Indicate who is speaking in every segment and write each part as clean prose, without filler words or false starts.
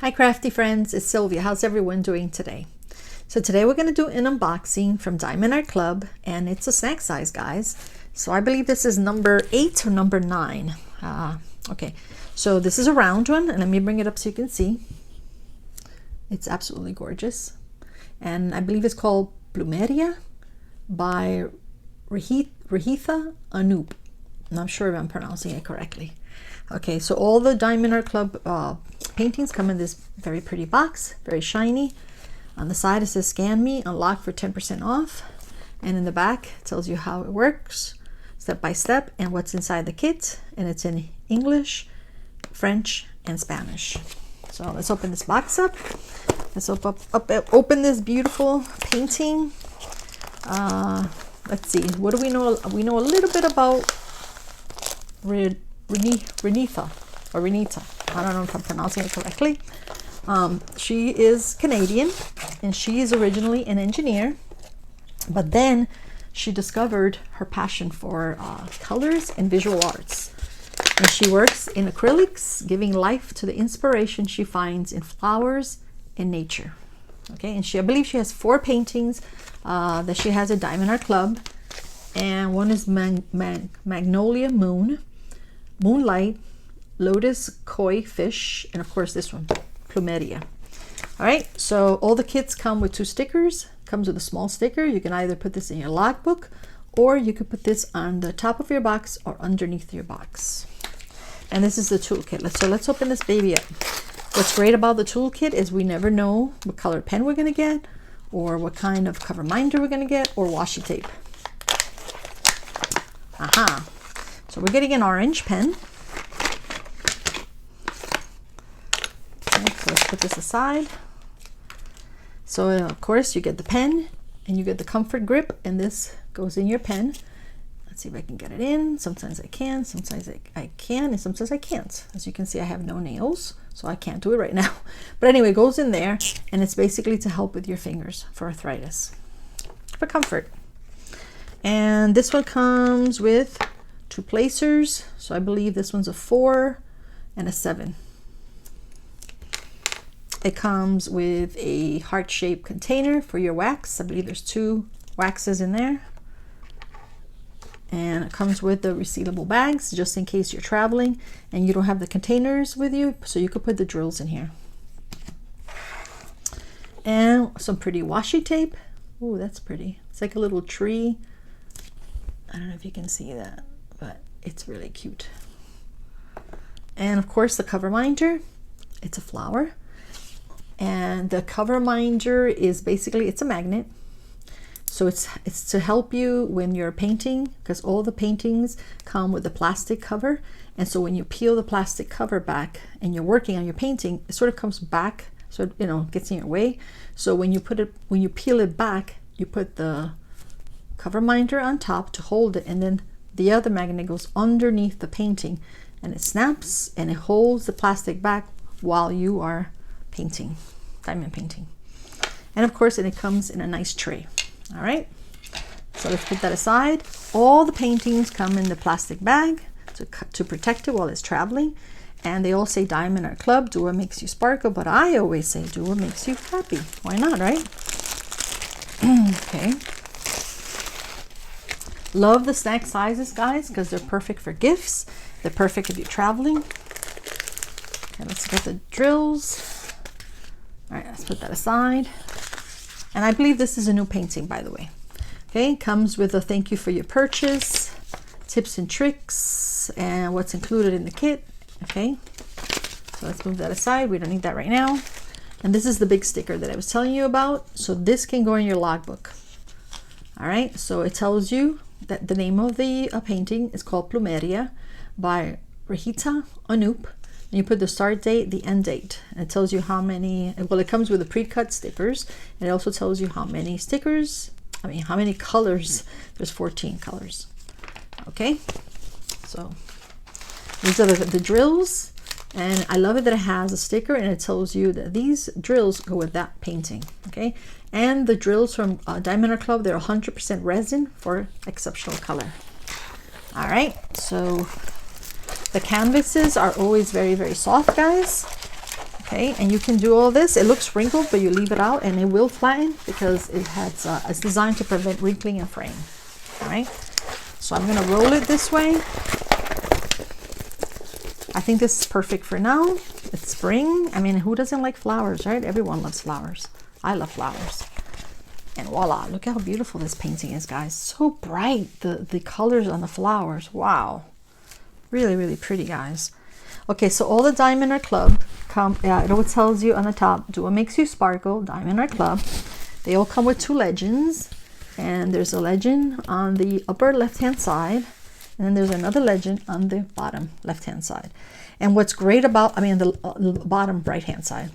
Speaker 1: Hi Crafty Friends, it's Sylvia. How's everyone doing today? So today we're going to do an unboxing from Diamond Art Club, and it's a snack size, guys. So I believe this is number 8 or number 9. Okay, so this is a round one, and let me bring it up so you can see. It's absolutely gorgeous. And I believe it's called Plumeria by Renjitha Anoop. I'm not sure if I'm pronouncing it correctly. Okay, so all the Diamond Art Club paintings come in this very pretty box, very shiny. On the side it says scan me, unlock for 10% off. And in the back it tells you how it works, step by step, and what's inside the kit. And it's in English, French, and Spanish. So let's open this box up. Let's open this beautiful painting. Let's see, what do we know? We know a little bit about Renjitha. I don't know if I'm pronouncing it correctly. She is Canadian, and she is originally an engineer, but then she discovered her passion for colors and visual arts. And she works in acrylics, giving life to the inspiration she finds in flowers and nature. Okay, and I believe she has 4 paintings that she has at Diamond Art Club, and one is Magnolia Moon, Moonlight, Lotus Koi Fish, and of course this one, Plumeria. All right, so all the kits come with 2 stickers. Comes with a small sticker. You can either put this in your logbook, or you could put this on the top of your box or underneath your box. And this is the toolkit. So let's open this baby up. What's great about the toolkit is we never know what color pen we're going to get, or what kind of cover minder we're going to get, or washi tape. Aha! So we're getting an orange pen. Okay, so let's put this aside. So of course you get the pen, and you get the comfort grip, and this goes in your pen. Let's see if I can get it in. Sometimes I can, sometimes I can, and sometimes I can't. As you can see, I have no nails, so I can't do it right now. But anyway, it goes in there, and it's basically to help with your fingers for arthritis, for comfort. And this one comes with 2 placers. So I believe this one's a 4 and a 7. It comes with a heart-shaped container for your wax. I believe there's 2 waxes in there. And it comes with the resealable bags, just in case you're traveling and you don't have the containers with you, so you could put the drills in here. And some pretty washi tape. Oh, that's pretty. It's like a little tree. I don't know if you can see that, but it's really cute. And of course the cover minder. It's a flower. And the cover minder is basically, it's a magnet. So it's to help you when you're painting, because all the paintings come with a plastic cover. And so when you peel the plastic cover back and you're working on your painting, it sort of comes back, so it gets in your way. So when you peel it back, you put the cover minder on top to hold it, and then the other magnet goes underneath the painting, and it snaps and it holds the plastic back while you are painting, diamond painting. And of course, it comes in a nice tray. All right, so let's put that aside. All the paintings come in the plastic bag to protect it while it's traveling, and they all say Diamond Art Club, do what makes you sparkle, but I always say do what makes you happy. Why not, right? Okay, love the snack sizes, guys, because they're perfect for gifts. They're perfect if you're traveling. Okay, let's get the drills. All right, let's put that aside. And I believe this is a new painting, by the way. Okay, comes with a thank you for your purchase, tips and tricks, and what's included in the kit. Okay, so let's move that aside. We don't need that right now. And this is the big sticker that I was telling you about. So this can go in your logbook. All right, so it tells you that the name of the painting is called Plumeria by Renjitha Anoop. And you put the start date, the end date, and it tells you how many, well, it comes with the pre-cut stickers, and it also tells you how many stickers, how many colors. There's 14 colors. Okay, so these are the drills, and I love it that it has a sticker, and it tells you that these drills go with that painting. Okay, and the drills from Diamond Art Club, they're 100% resin for exceptional color. All right, so the canvases are always very, very soft, guys. Okay, and you can do all this. It looks wrinkled, but you leave it out and it will flatten because it has it's designed to prevent wrinkling and fraying. All right, so I'm gonna roll it this way. I think this is perfect for now. It's spring. I mean, who doesn't like flowers, right? Everyone loves flowers. I love flowers. And voila, look how beautiful this painting is, guys. So bright, the colors on the flowers. Wow, really, really pretty, guys. Okay, so all the Diamond Art Club come, it always tells you on the top, do what makes you sparkle, Diamond Art Club. They all come with 2 legends, and there's a legend on the upper left-hand side, and then there's another legend on the bottom left-hand side. And what's great about, I mean, the bottom right-hand side.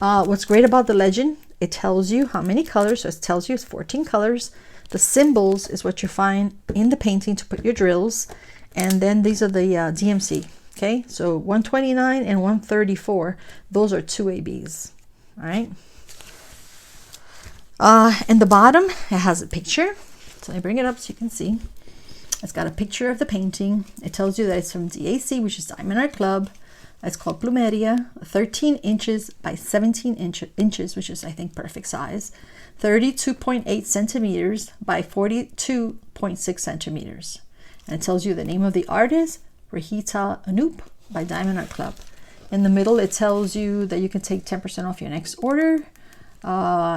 Speaker 1: What's great about the legend, it tells you how many colors, so it tells you it's 14 colors. The symbols is what you find in the painting to put your drills, and then these are the DMC. Okay, so 129 and 134, those are 2 ABs. All right. And the bottom, it has a picture. So I bring it up so you can see. It's got a picture of the painting. It tells you that it's from DAC, which is Diamond Art Club. It's called Plumeria, 13 inches by 17 inches, which is, I think, perfect size. 32.8 centimeters by 42.6 centimeters. And it tells you the name of the artist, Renjitha Anoop by Diamond Art Club. In the middle, it tells you that you can take 10% off your next order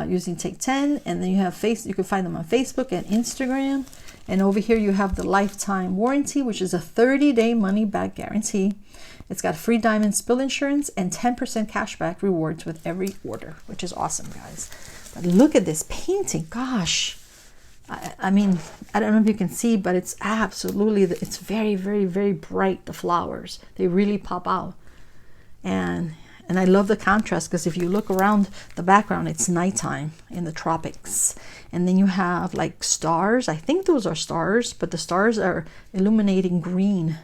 Speaker 1: using Take 10. And then you have you can find them on Facebook and Instagram. And over here, you have the lifetime warranty, which is a 30-day money-back guarantee. It's got free diamond spill insurance and 10% cashback rewards with every order, which is awesome, guys. But look at this painting. Gosh. I mean, I don't know if you can see, but it's absolutely, it's very, very, very bright, the flowers. They really pop out. And I love the contrast, because if you look around the background, it's nighttime in the tropics. And then you have like stars. I think those are stars, but the stars are illuminating green.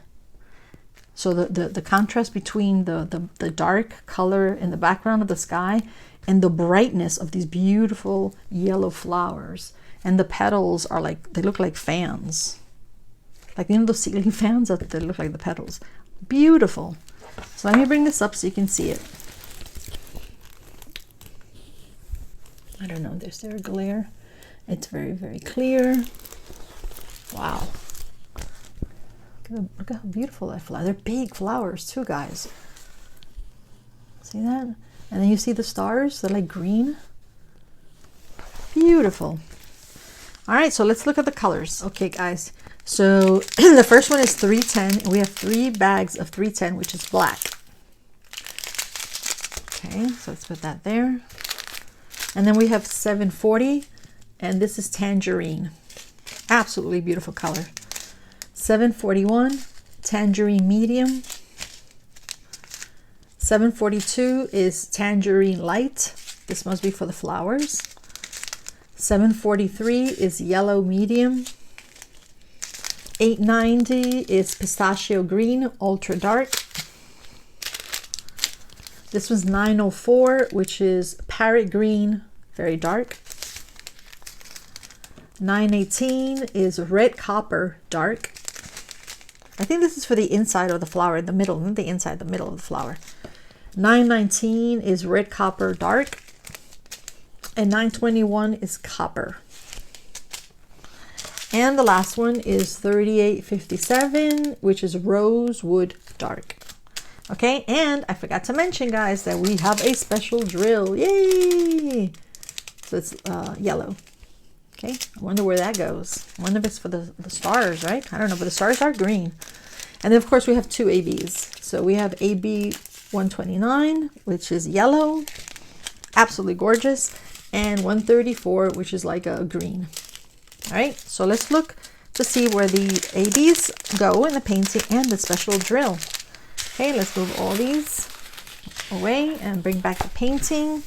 Speaker 1: So the contrast between the dark color in the background of the sky and the brightness of these beautiful yellow flowers. And the petals are like, they look like fans. Like, you know, those ceiling fans, that they look like the petals. Beautiful. So let me bring this up so you can see it. I don't know, is there a glare? It's very, very clear. Wow. Look at how beautiful that flower. They're big flowers too, guys. See that? And then you see the stars, they're like green. Beautiful. All right, so let's look at the colors. Okay, guys. So the first one is 310. We have 3 bags of 310, which is black. Okay, so let's put that there. And then we have 740, and this is tangerine. Absolutely beautiful color. 741, tangerine medium. 742 is tangerine light. This must be for the flowers. 743 is yellow medium. 890 is pistachio green, ultra dark. This was 904, which is parrot green, very dark. 918 is red copper, dark. I think this is for the inside of the flower, the middle, not the inside, the middle of the flower. 919 is red copper, dark. And 921 is copper. And the last one is 3857, which is rosewood dark. Okay, and I forgot to mention, guys, that we have a special drill. Yay! So it's yellow. Okay, I wonder where that goes. I wonder if it's for the stars, right? I don't know, but the stars are green. And then, of course, we have 2 ABs. So we have AB 129, which is yellow, absolutely gorgeous, and 134, which is like a green. All right, so let's look to see where the ABs go in the painting and the special drill. Okay, let's move all these away and bring back the painting.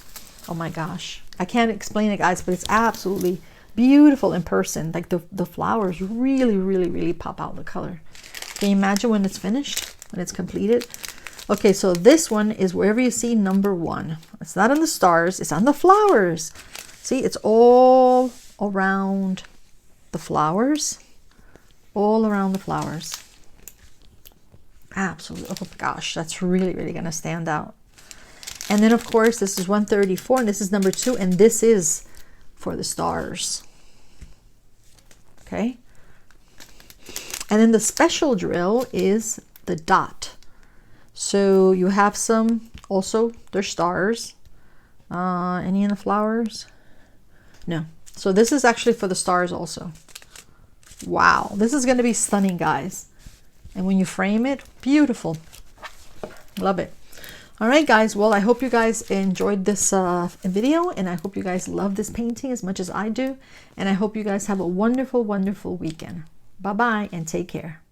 Speaker 1: Oh my gosh, I can't explain it, guys, but it's absolutely beautiful in person. Like the flowers really, really, really pop out the color. Can you imagine when it's finished, when it's completed? Okay, so this one is wherever you see number 1. It's not on the stars, it's on the flowers. See, it's all around the flowers, all around the flowers. Absolutely. Oh my gosh, that's really, really going to stand out. And then of course this is 134 and this is number 2, and this is for the stars. Okay. And then the special drill is the dot. So you have some, also they're stars. Any in the flowers? No. So this is actually for the stars also. Wow, this is going to be stunning, guys. And when you frame it, beautiful. Love it. All right, guys. Well, I hope you guys enjoyed this video, and I hope you guys love this painting as much as I do. And I hope you guys have a wonderful, wonderful weekend. Bye-bye and take care.